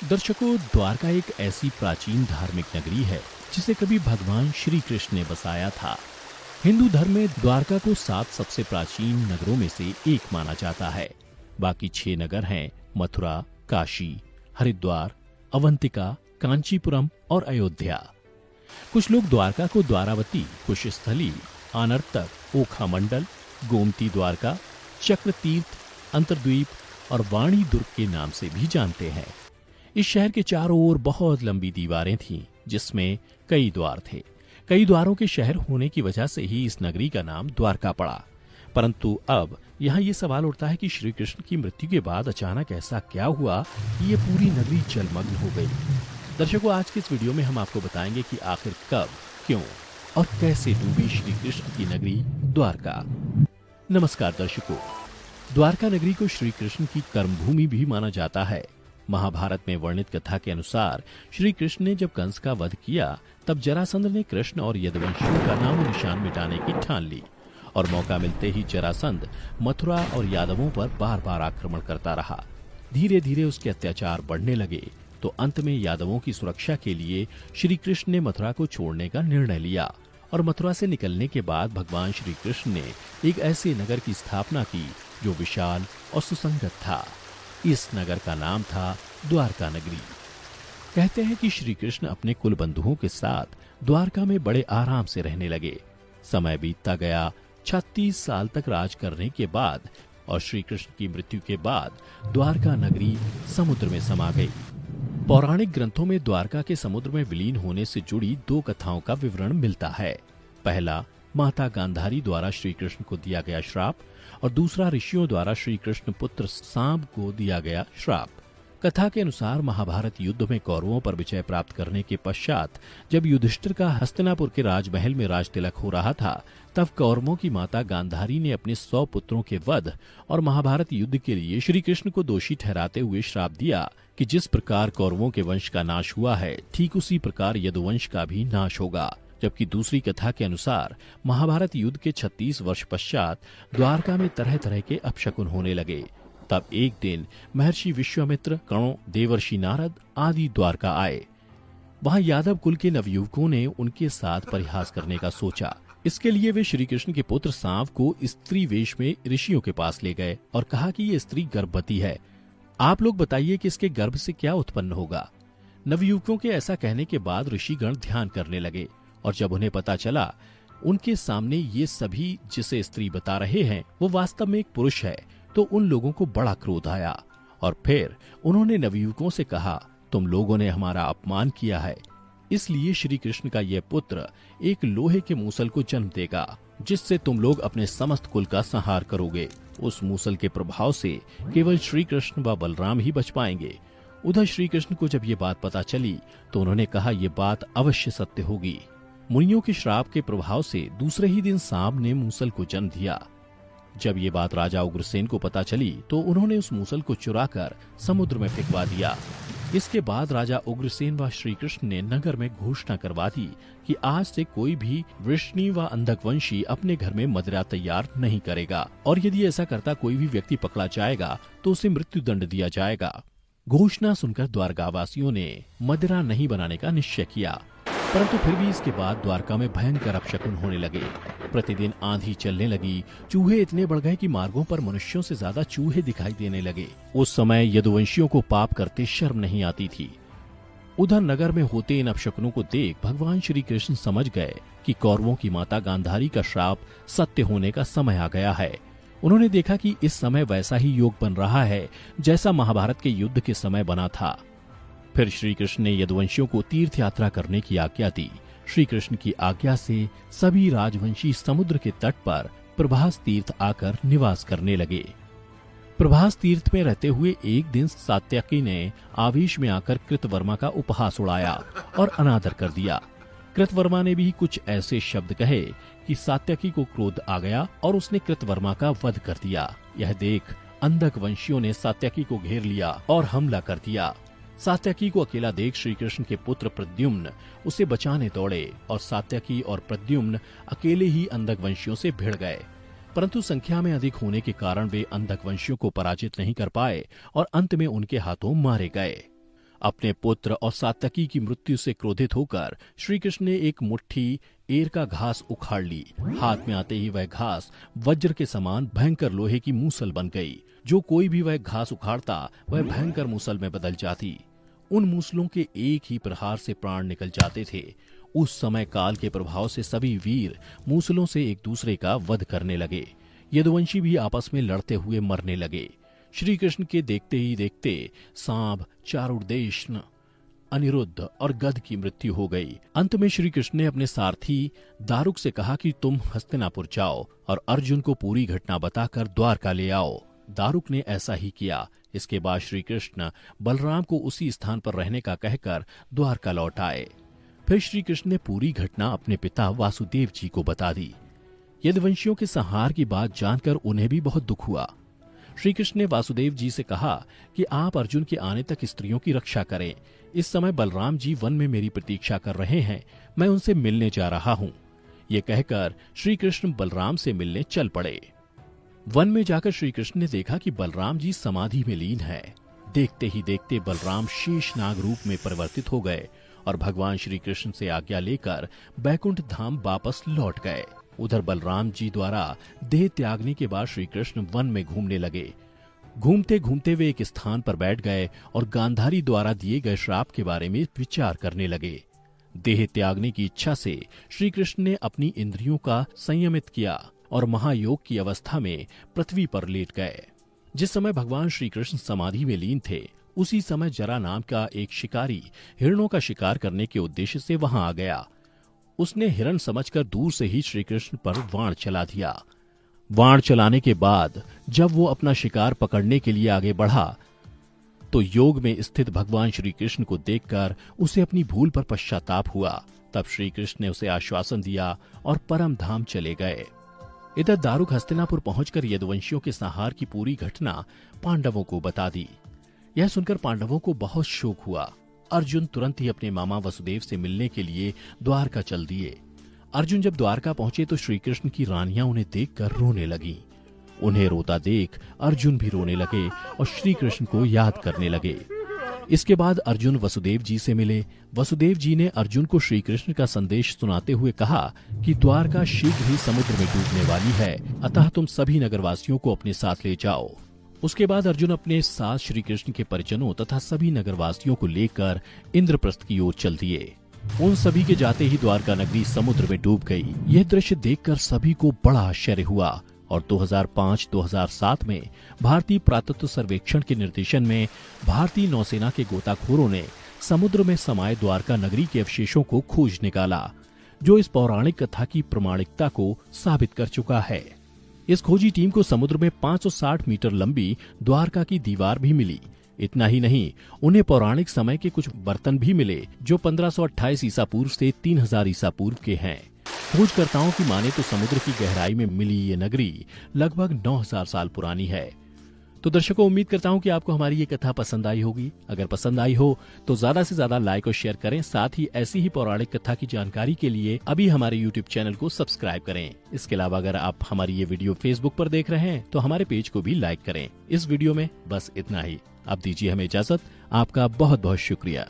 दर्शकों, द्वारका एक ऐसी प्राचीन धार्मिक नगरी है जिसे कभी भगवान श्री कृष्ण ने बसाया था। हिंदू धर्म में द्वारका को 7 सबसे प्राचीन नगरों में से एक माना जाता है। बाकी 6 नगर हैं मथुरा, काशी, हरिद्वार, अवंतिका, कांचीपुरम और अयोध्या। कुछ लोग द्वारका को द्वारावती, कुशस्थली, आनर्तक, ओखा मंडल, गोमती द्वारका, चक्र तीर्थ, अंतर्द्वीप और वाणी दुर्ग के नाम से भी जानते हैं। इस शहर के चारों ओर बहुत लंबी दीवारें थीं, जिसमें कई द्वार थे। कई द्वारों के शहर होने की वजह से ही इस नगरी का नाम द्वारका पड़ा। परंतु अब यहाँ ये सवाल उठता है कि श्री कृष्ण की मृत्यु के बाद अचानक ऐसा क्या हुआ कि ये पूरी नगरी जलमग्न हो गई। दर्शकों, आज के इस वीडियो में हम आपको बताएंगे कि आखिर कब, क्यों और कैसे डूबी श्री कृष्ण की नगरी द्वारका। नमस्कार दर्शकों, द्वारका नगरी को श्री कृष्ण की कर्मभूमि भी माना जाता है। महाभारत में वर्णित कथा के अनुसार श्री कृष्ण ने जब कंस का वध किया, तब जरासंध ने कृष्ण और यदुवंशियों का नाम निशान मिटाने की ठान ली और मौका मिलते ही जरासंध मथुरा और यादवों पर बार बार आक्रमण करता रहा। धीरे धीरे उसके अत्याचार बढ़ने लगे, तो अंत में यादवों की सुरक्षा के लिए श्री कृष्ण ने मथुरा को छोड़ने का निर्णय लिया और मथुरा से निकलने के बाद भगवान श्री कृष्ण ने एक ऐसे नगर की स्थापना की जो विशाल और सुसंगत था। इस नगर का नाम था द्वारका नगरी। कहते हैं कि श्री कृष्ण अपने कुल बंधुओं के साथ द्वारका में बड़े आराम से रहने लगे। समय बीतता गया। 36 साल तक राज करने के बाद और श्री कृष्ण की मृत्यु के बाद द्वारका नगरी समुद्र में समा गई। पौराणिक ग्रंथों में द्वारका के समुद्र में विलीन होने से जुड़ी 2 कथाओं का विवरण मिलता है। पहला, माता गांधारी द्वारा श्री कृष्ण को दिया गया श्राप और दूसरा ऋषियों द्वारा श्री कृष्ण पुत्र सांब को दिया गया श्राप। कथा के अनुसार महाभारत युद्ध में कौरवों पर विजय प्राप्त करने के पश्चात जब युधिष्ठिर का हस्तिनापुर के राजमहल में राज तिलक हो रहा था, तब कौरवों की माता गांधारी ने अपने 100 पुत्रों के वध और महाभारत युद्ध के लिए श्री कृष्ण को दोषी ठहराते हुए श्राप दिया कि जिस प्रकार कौरवों के वंश का नाश हुआ है, ठीक उसी प्रकार यदुवंश का भी नाश होगा। जबकि दूसरी कथा के अनुसार महाभारत युद्ध के 36 वर्ष पश्चात द्वारका में तरह तरह के अपशकुन होने लगे। तब एक दिन महर्षि विश्वामित्र, कणों, देवर्षि नारद आदि द्वारका आए। वहां यादव कुल के नवयुवकों ने उनके साथ परिहास करने का सोचा। इसके लिए वे श्री कृष्ण के पुत्र सांव को स्त्री वेश में ऋषियों के पास ले गए और कहा कि ये स्त्री गर्भवती है। आप लोग बताइए कि इसके गर्भ से क्या उत्पन्न होगा। नवयुवकों के ऐसा कहने के बाद ऋषिगण ध्यान करने लगे और जब उन्हें पता चला उनके सामने ये सभी जिसे स्त्री बता रहे हैं वो वास्तव में एक पुरुष है, तो उन लोगों को बड़ा क्रोध आया और फिर उन्होंने नवयुवकों से कहा, तुम लोगों ने हमारा अपमान किया है, इसलिए श्री कृष्ण का यह पुत्र एक लोहे के मूसल को जन्म देगा, जिससे तुम लोग अपने समस्त कुल का संहार करोगे। उस मूसल के प्रभाव से केवल श्री कृष्ण व बलराम ही बच पाएंगे। उधर श्री कृष्ण को जब ये बात पता चली तो उन्होंने कहा, ये बात अवश्य सत्य होगी। मुनियों के श्राप के प्रभाव से दूसरे ही दिन सांब ने मूसल को जन्म दिया। जब ये बात राजा उग्रसेन को पता चली तो उन्होंने उस मूसल को चुराकर समुद्र में फेंकवा दिया। इसके बाद राजा उग्रसेन व श्री कृष्ण ने नगर में घोषणा करवा दी कि आज से कोई भी वृष्णि व अंधकवंशी अपने घर में मदिरा तैयार नहीं करेगा और यदि ऐसा करता कोई भी व्यक्ति पकड़ा जाएगा तो उसे मृत्यु दंड दिया जाएगा। घोषणा सुनकर द्वारकावासियों ने मदिरा नहीं बनाने का निश्चय किया, परंतु फिर भी इसके बाद द्वारका में भयंकर अपशकुन होने लगे। प्रतिदिन आंधी चलने लगी, चूहे इतने बढ़ गए कि मार्गों पर मनुष्यों से ज्यादा चूहे दिखाई देने लगे। उस समय यदुवंशियों को पाप करते शर्म नहीं आती थी। उधर नगर में होते इन अपशकुनों को देख भगवान श्री कृष्ण समझ गए कि कौरवों की माता गांधारी का श्राप सत्य होने का समय आ गया है। उन्होंने देखा कि इस समय वैसा ही योग बन रहा है जैसा महाभारत के युद्ध के समय बना था। फिर श्री कृष्ण ने यदुवंशियों को तीर्थ यात्रा करने की आज्ञा दी। श्री कृष्ण की आज्ञा से सभी राजवंशी समुद्र के तट पर प्रभास तीर्थ आकर निवास करने लगे। प्रभास तीर्थ में रहते हुए एक दिन सात्यकी ने आवेश में आकर कृतवर्मा का उपहास उड़ाया और अनादर कर दिया। कृतवर्मा ने भी कुछ ऐसे शब्द कहे कि सात्यकी को क्रोध आ गया और उसने कृतवर्मा का वध कर दिया। यह देख अंधक वंशियों ने सात्यकी को घेर लिया और हमला कर दिया। सात्यकी को अकेला देख श्री कृष्ण के पुत्र प्रद्युम्न उसे बचाने दौड़े और सात्यकी और प्रद्युम्न अकेले ही अंधक वंशियों से भिड़ गए। परंतु संख्या में अधिक होने के कारण वे अंधक वंशियों को पराजित नहीं कर पाए और अंत में उनके हाथों मारे गए। अपने पुत्र और सात्यकी की मृत्यु से क्रोधित होकर श्री कृष्ण ने एक मुट्ठी एर का घास उखाड़ ली। हाथ में आते ही वह घास वज्र के समान भयंकर लोहे की मूसल बन गई। जो कोई भी वह घास उखाड़ता वह भयंकर मूसल में बदल जाती। उन मूसलों के एक ही प्रहार से प्राण निकल जाते थे। उस समय काल के प्रभाव से सभी वीर मूसलों से एक दूसरे का वध करने लगे। यदुवंशी भी आपस में लड़ते हुए मरने लगे। श्री कृष्ण के देखते ही देखते सांब, चारुदेशन, अनिरुद्ध और गध की मृत्यु हो गई। अंत में श्री कृष्ण ने अपने सारथी दारुक से कहा कि तुम हस्तिनापुर जाओ और अर्जुन को पूरी घटना बताकर द्वारका ले आओ। दारुक ने ऐसा ही किया। इसके बाद श्री कृष्ण बलराम को उसी स्थान पर रहने का कहकर द्वारका लौट आए। फिर श्री कृष्ण ने पूरी घटना अपने पिता वासुदेव जी को बता दी। यदुवंशियों के संहार की बात जानकर उन्हें भी बहुत दुख हुआ। श्री कृष्ण ने वासुदेव जी से कहा कि आप अर्जुन के आने तक स्त्रियों की रक्षा करें। इस समय बलराम जी वन में मेरी प्रतीक्षा कर रहे हैं, मैं उनसे मिलने जा रहा हूँ। ये कहकर श्री कृष्ण बलराम से मिलने चल पड़े। वन में जाकर श्री कृष्ण ने देखा कि बलराम जी समाधि में लीन है। देखते ही देखते बलराम शेषनाग रूप में परिवर्तित हो गए और भगवान श्री कृष्ण से आज्ञा लेकर बैकुंठ धाम वापस लौट गए। उधर बलराम जी द्वारा देह त्यागने के बाद श्री कृष्ण वन में घूमने लगे। घूमते घूमते वे एक स्थान पर बैठ गए और गांधारी द्वारा दिए गए श्राप के बारे में विचार करने लगे। देह त्यागने की इच्छा से श्री कृष्ण ने अपनी इंद्रियों का संयमित किया और महायोग की अवस्था में पृथ्वी पर लेट गए। जिस समय भगवान श्री कृष्ण समाधि में लीन थे, उसी समय जरा नाम का एक शिकारी हिरणों का शिकार करने के उद्देश्य से वहां आ गया। उसने हिरण समझकर दूर से ही श्री कृष्ण पर वाण चला दिया। वाण चलाने के बाद जब वो अपना शिकार पकड़ने के लिए आगे बढ़ा तो योग में स्थित भगवान श्री कृष्ण को देखकर उसे अपनी भूल पर पश्चाताप हुआ। तब श्री कृष्ण ने उसे आश्वासन दिया और परम धाम चले गए। इधर दारुक हस्तिनापुर पहुंचकर यदुवंशियों के संहार की पूरी घटना पांडवों को बता दी। यह सुनकर पांडवों को बहुत शोक हुआ। अर्जुन तुरंत ही अपने मामा वसुदेव से मिलने के लिए द्वारका चल दिए। अर्जुन जब द्वारका पहुंचे तो श्री कृष्ण की रानियां उन्हें देखकर रोने लगीं। उन्हें रोता देख अर्जुन भी रोने लगे और श्री कृष्ण को याद करने लगे। इसके बाद अर्जुन वसुदेव जी से मिले। वसुदेव जी ने अर्जुन को श्री कृष्ण का संदेश सुनाते हुए कहा कि द्वारका शीघ्र ही समुद्र में डूबने वाली है, अतः तुम सभी नगरवासियों को अपने साथ ले जाओ। उसके बाद अर्जुन अपने साथ श्री कृष्ण के परिजनों तथा सभी नगरवासियों को लेकर इंद्रप्रस्थ की ओर चल दिए। उन सभी के जाते ही द्वारका नगरी समुद्र में डूब गई। यह दृश्य देखकर सभी को बड़ा आश्चर्य हुआ और 2005-2007 में भारतीय पुरातत्व सर्वेक्षण के निर्देशन में भारतीय नौसेना के गोताखोरों ने समुद्र में समाये द्वारका नगरी के अवशेषों को खोज निकाला, जो इस पौराणिक कथा की प्रामाणिकता को साबित कर चुका है। इस खोजी टीम को समुद्र में 560 मीटर लंबी द्वारका की दीवार भी मिली। इतना ही नहीं, उन्हें पौराणिक समय के कुछ बर्तन भी मिले जो 1528 ईसा पूर्व से 3000 ईसा पूर्व के हैं। खोजकर्ताओं की माने तो समुद्र की गहराई में मिली ये नगरी लगभग 9000 साल पुरानी है। तो दर्शकों, उम्मीद करता हूँ कि आपको हमारी ये कथा पसंद आई होगी। अगर पसंद आई हो तो ज्यादा से ज्यादा लाइक और शेयर करें। साथ ही ऐसी ही पौराणिक कथा की जानकारी के लिए अभी हमारे YouTube चैनल को सब्सक्राइब करें। इसके अलावा अगर आप हमारी ये वीडियो फेसबुक पर देख रहे हैं तो हमारे पेज को भी लाइक करें। इस वीडियो में बस इतना ही। अब दीजिए हमें इजाजत। आपका बहुत बहुत शुक्रिया।